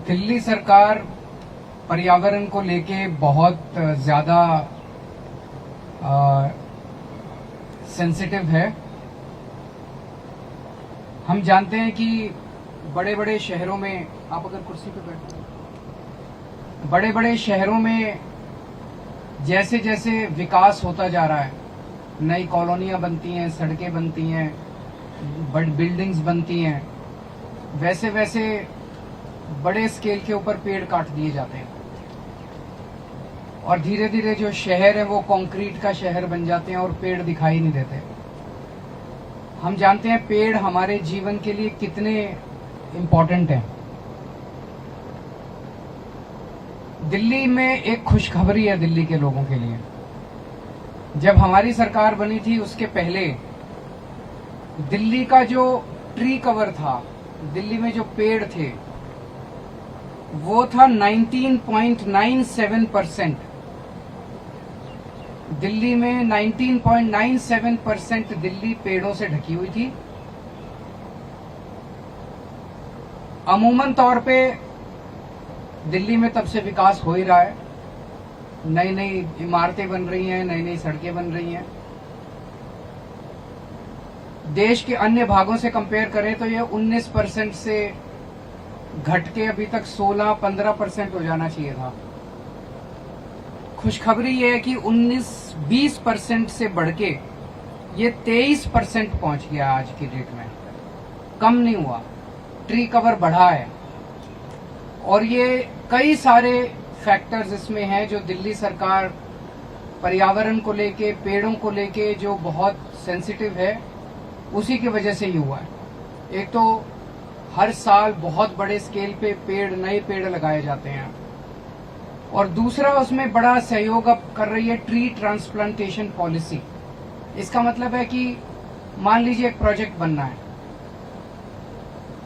दिल्ली सरकार पर्यावरण को लेके बहुत ज्यादा सेंसिटिव है। हम जानते हैं कि बड़े बड़े शहरों में, आप अगर कुर्सी पे बैठो, बड़े बड़े शहरों में जैसे जैसे विकास होता जा रहा है, नई कॉलोनियां बनती हैं, सड़कें बनती हैं, बड़ी बिल्डिंग्स बनती हैं, वैसे वैसे बड़े स्केल के ऊपर पेड़ काट दिए जाते हैं और धीरे धीरे जो शहर है वो कंक्रीट का शहर बन जाते हैं और पेड़ दिखाई नहीं देते। हम जानते हैं पेड़ हमारे जीवन के लिए कितने इम्पोर्टेंट हैं। दिल्ली में एक खुशखबरी है दिल्ली के लोगों के लिए। जब हमारी सरकार बनी थी उसके पहले दिल्ली का जो ट्री कवर था, दिल्ली में जो पेड़ थे, वो था 19.97%। दिल्ली में 19.97% दिल्ली पेड़ों से ढकी हुई थी। अमूमन तौर पे दिल्ली में तब से विकास हो ही रहा है, नई नई इमारतें बन रही हैं, नई नई सड़कें बन रही हैं। देश के अन्य भागों से कंपेयर करें तो ये 19% से घट के अभी तक 16-15% हो जाना चाहिए था। खुशखबरी ये है कि 19-20% से बढ़ के ये 23% पहुंच गया आज की डेट में। कम नहीं हुआ, ट्री कवर बढ़ा है। और ये कई सारे फैक्टर्स इसमें हैं जो दिल्ली सरकार पर्यावरण को लेके, पेड़ों को लेके जो बहुत सेंसिटिव है, उसी की वजह से ही हुआ है। एक तो हर साल बहुत बड़े स्केल पे नए पेड़ लगाए जाते हैं, और दूसरा उसमें बड़ा सहयोग अब कर रही है ट्री ट्रांसप्लांटेशन पॉलिसी। इसका मतलब है कि मान लीजिए एक प्रोजेक्ट बनना है,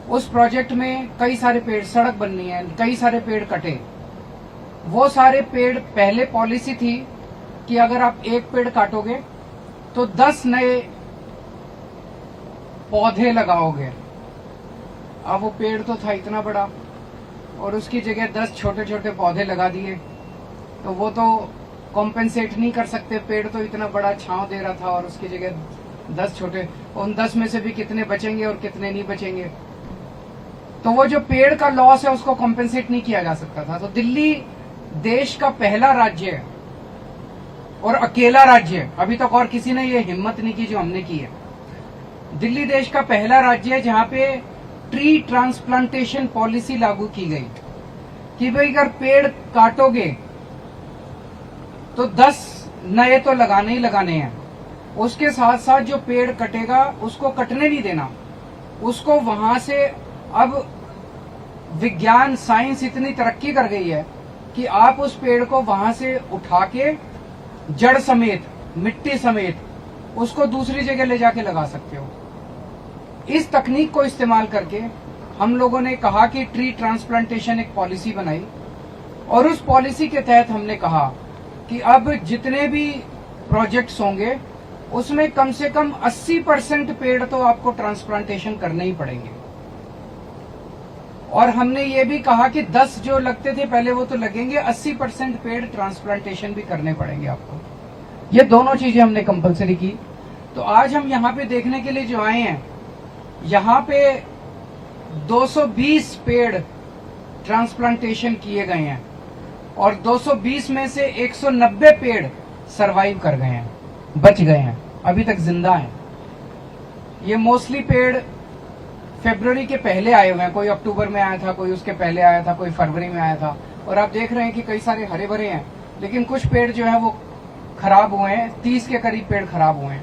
उस प्रोजेक्ट में कई सारे पेड़, सड़क बननी है, कई सारे पेड़ कटे। वो सारे पेड़, पहले पॉलिसी थी कि अगर आप एक पेड़ काटोगे तो 10 नए पौधे लगाओगे। अब वो पेड़ तो था इतना बड़ा और उसकी जगह 10 छोटे छोटे पौधे लगा दिए, तो वो तो कॉम्पेंसेट नहीं कर सकते। पेड़ तो इतना बड़ा छांव दे रहा था और उसकी जगह 10 छोटे, उन 10 में से भी कितने बचेंगे और कितने नहीं बचेंगे। तो वो जो पेड़ का लॉस है उसको कॉम्पेंसेट नहीं किया जा सकता था। तो दिल्ली देश का पहला राज्य है और अकेला राज्य है, अभी तक और किसी ने ये हिम्मत नहीं की जो हमने की है। दिल्ली देश का पहला राज्य है जहां पे ट्री ट्रांसप्लांटेशन पॉलिसी लागू की गई कि भाई अगर पेड़ काटोगे तो 10 नए तो लगाने ही लगाने हैं। उसके साथ साथ जो पेड़ कटेगा उसको कटने नहीं देना, उसको वहां से, अब विज्ञान, साइंस इतनी तरक्की कर गई है कि आप उस पेड़ को वहां से उठा के जड़ समेत, मिट्टी समेत उसको दूसरी जगह ले जाके लगा सकते हो। इस तकनीक को इस्तेमाल करके हम लोगों ने कहा कि ट्री ट्रांसप्लांटेशन एक पॉलिसी बनाई, और उस पॉलिसी के तहत हमने कहा कि अब जितने भी प्रोजेक्ट्स होंगे उसमें कम से कम 80% पेड़ तो आपको ट्रांसप्लांटेशन करने ही पड़ेंगे। और हमने ये भी कहा कि 10 जो लगते थे पहले वो तो लगेंगे, 80% पेड़ ट्रांसप्लांटेशन भी करने पड़ेंगे आपको। ये दोनों चीजें हमने कंपलसरी की। तो आज हम यहाँ पे देखने के लिए जो आए हैं, यहाँ पे 220 पेड़ ट्रांसप्लांटेशन किए गए हैं और 220 में से 190 पेड़ सरवाइव कर गए हैं, बच गए हैं, अभी तक जिंदा हैं। ये मोस्टली पेड़ फरवरी के पहले आए हुए हैं, कोई अक्टूबर में आया था, कोई उसके पहले आया था, कोई फरवरी में आया था। और आप देख रहे हैं कि कई सारे हरे भरे हैं, लेकिन कुछ पेड़ जो है वो खराब हुए हैं। 30 के करीब पेड़ खराब हुए हैं।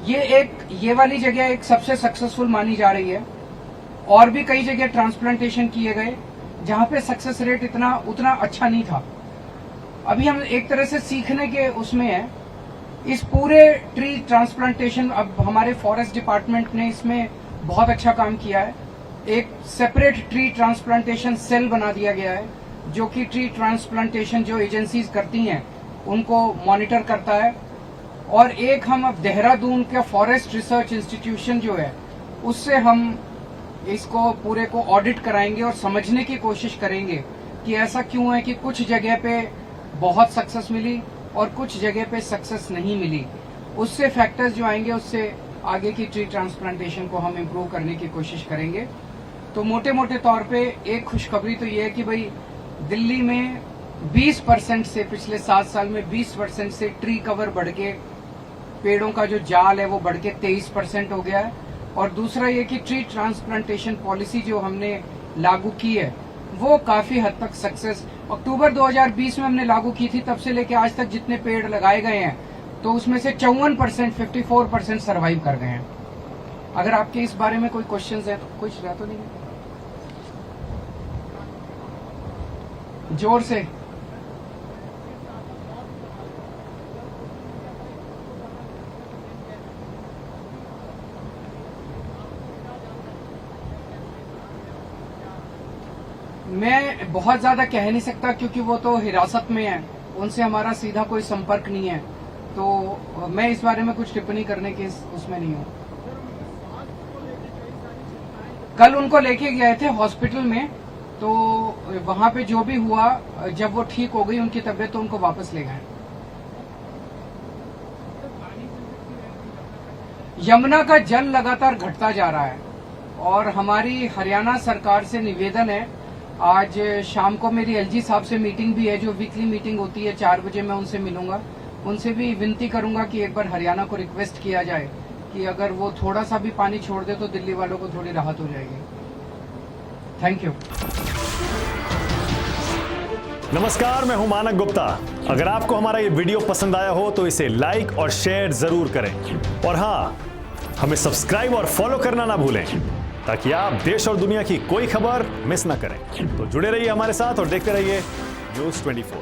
ये वाली जगह एक सबसे सक्सेसफुल मानी जा रही है। और भी कई जगह ट्रांसप्लांटेशन किए गए जहां पे सक्सेस रेट उतना अच्छा नहीं था। अभी हम एक तरह से सीखने के उसमें है। इस पूरे ट्री ट्रांसप्लांटेशन, अब हमारे फॉरेस्ट डिपार्टमेंट ने इसमें बहुत अच्छा काम किया है। एक सेपरेट ट्री ट्रांसप्लांटेशन सेल बना दिया गया है जो कि ट्री ट्रांसप्लांटेशन जो एजेंसीज करती हैं उनको मॉनिटर करता है। और एक हम अब देहरादून का फॉरेस्ट रिसर्च इंस्टीट्यूशन जो है उससे हम इसको पूरे को ऑडिट कराएंगे और समझने की कोशिश करेंगे कि ऐसा क्यों है कि कुछ जगह पे बहुत सक्सेस मिली और कुछ जगह पे सक्सेस नहीं मिली। उससे फैक्टर्स जो आएंगे उससे आगे की ट्री ट्रांसप्लांटेशन को हम इम्प्रूव करने की कोशिश करेंगे। तो मोटे मोटे तौर पे एक खुशखबरी तो ये है कि भाई दिल्ली में 20% से पिछले 7 साल में 20% से ट्री कवर बढ़ के पेड़ों का जो जाल है वो बढ़ के 23% हो गया है। और दूसरा ये कि ट्री ट्रांसप्लांटेशन पॉलिसी जो हमने लागू की है वो काफी हद तक सक्सेस, अक्टूबर 2020 में हमने लागू की थी, तब से लेके आज तक जितने पेड़ लगाए गए हैं तो उसमें से 54%, 54% सर्वाइव कर गए हैं। अगर आपके इस बारे में कोई क्वेश्चंस है तो कुछ रहा तो नहीं है? जोर से। मैं बहुत ज्यादा कह नहीं सकता क्योंकि वो तो हिरासत में है, उनसे हमारा सीधा कोई संपर्क नहीं है, तो मैं इस बारे में कुछ टिप्पणी करने के उसमें नहीं हूँ। कल उनको लेके गए थे हॉस्पिटल में, तो वहां पे जो भी हुआ, जब वो ठीक हो गई उनकी तबीयत तो उनको वापस ले गए। यमुना का जल लगातार घटता जा रहा है और हमारी हरियाणा सरकार से निवेदन है, आज शाम को मेरी एलजी साहब से मीटिंग भी है, जो वीकली मीटिंग होती है 4 बजे, मैं उनसे मिलूंगा। उनसे भी विनती करूंगा कि एक बार हरियाणा को रिक्वेस्ट किया जाए कि अगर वो थोड़ा सा भी पानी छोड़ दे तो दिल्ली वालों को थोड़ी राहत हो जाएगी। Thank you. नमस्कार, मैं हूं मानक गुप्ता। अगर आपको हमारा ये वीडियो पसंद आया हो तो इसे लाइक और शेयर जरूर करें, और हाँ, हमें सब्सक्राइब और फॉलो करना ना भूलें ताकि आप देश और दुनिया की कोई खबर मिस ना करें। तो जुड़े रहिए हमारे साथ और देखते रहिए न्यूज़ 24।